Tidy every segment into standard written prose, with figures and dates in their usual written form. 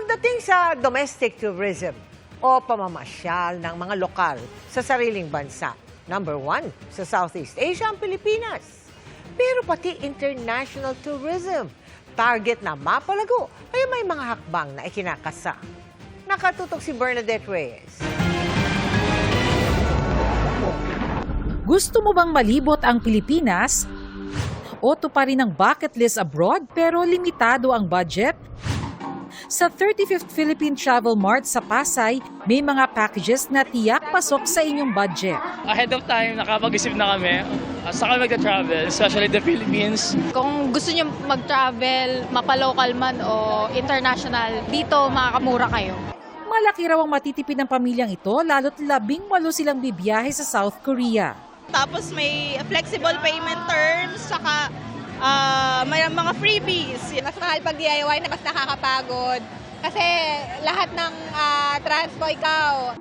Pagdating sa domestic tourism o pamamasyal ng mga lokal sa sariling bansa, number 1 sa Southeast Asia ang Pilipinas. Pero pati international tourism, target na mapalago, kaya may mga hakbang na ikinakasa. Nakatutok si Bernadette Reyes. Gusto mo bang malibot ang Pilipinas? O tuparin ang bucket list abroad pero limitado ang budget? Sa 35th Philippine Travel Mart sa Pasay, may mga packages na tiyak pasok sa inyong budget. Ahead of time, nakapag-isip na kami. Saka mag-travel, especially the Philippines. Kung gusto niyo mag-travel, mapa-local man o international, dito makakamura kayo. Malaki raw ang matitipid ng pamilyang ito lalo't 18 silang bibiyahe sa South Korea. Tapos may flexible payment terms, saka may mga freebies. Mas mahal pag DIY na mas nakakapagod. Kasi lahat ng transpo ikaw.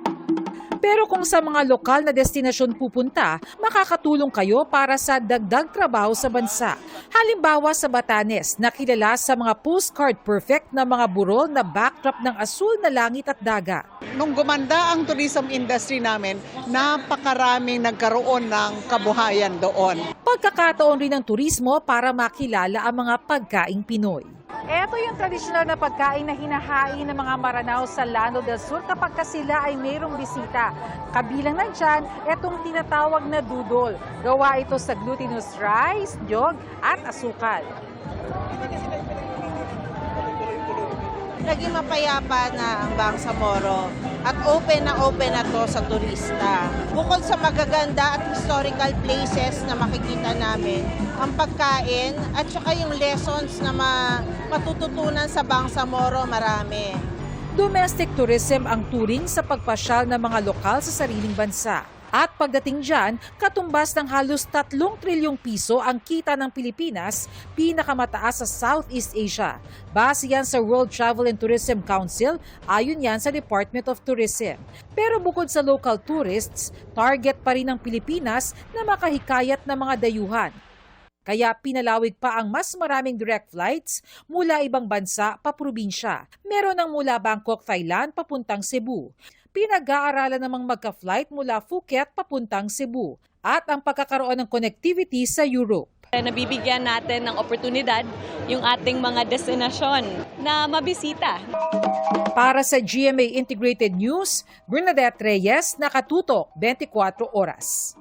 Pero kung sa mga lokal na destinasyon pupunta, makakatulong kayo para sa dagdag trabaho sa bansa. Halimbawa sa Batanes, nakilala sa mga postcard perfect na mga burol na backdrop ng asul na langit at dagat. Nung gumanda ang tourism industry namin, napakaraming nagkaroon ng kabuhayan doon. Pagkakataon rin ng turismo para makilala ang mga pagkaing Pinoy. Ito yung tradisyonal na pagkain na hinahain ng mga Maranao sa Llano del Sur kapag sila ay mayroong bisita. Kabilang nandyan, itong tinatawag na dudol. Gawa ito sa glutinous rice, nyog at asukal. Naging mapayapa na ang Bangsamoro at open na to sa turista. Bukod sa magaganda at historical places na makikita namin, ang pagkain at saka yung lessons na matututunan sa Bangsamoro marami. Domestic tourism ang turing sa pagpasyal ng mga lokal sa sariling bansa. At pagdating dyan, katumbas ng halos 3 trilyong piso ang kita ng Pilipinas, pinakamataas sa Southeast Asia. Base yan sa World Travel and Tourism Council, ayon yan sa Department of Tourism. Pero bukod sa local tourists, target pa rin ng Pilipinas na makahikayat ng mga dayuhan. Kaya pinalawig pa ang mas maraming direct flights mula ibang bansa pa probinsya. Meron ng mula Bangkok, Thailand papuntang Cebu. Pinag-aaralan namang magka-flight mula Phuket papuntang Cebu at ang pagkakaroon ng connectivity sa Europe. Nabibigyan natin ng oportunidad yung ating mga destinasyon na mabisita. Para sa GMA Integrated News, Bernadette Reyes, Nakatutok, 24 Oras.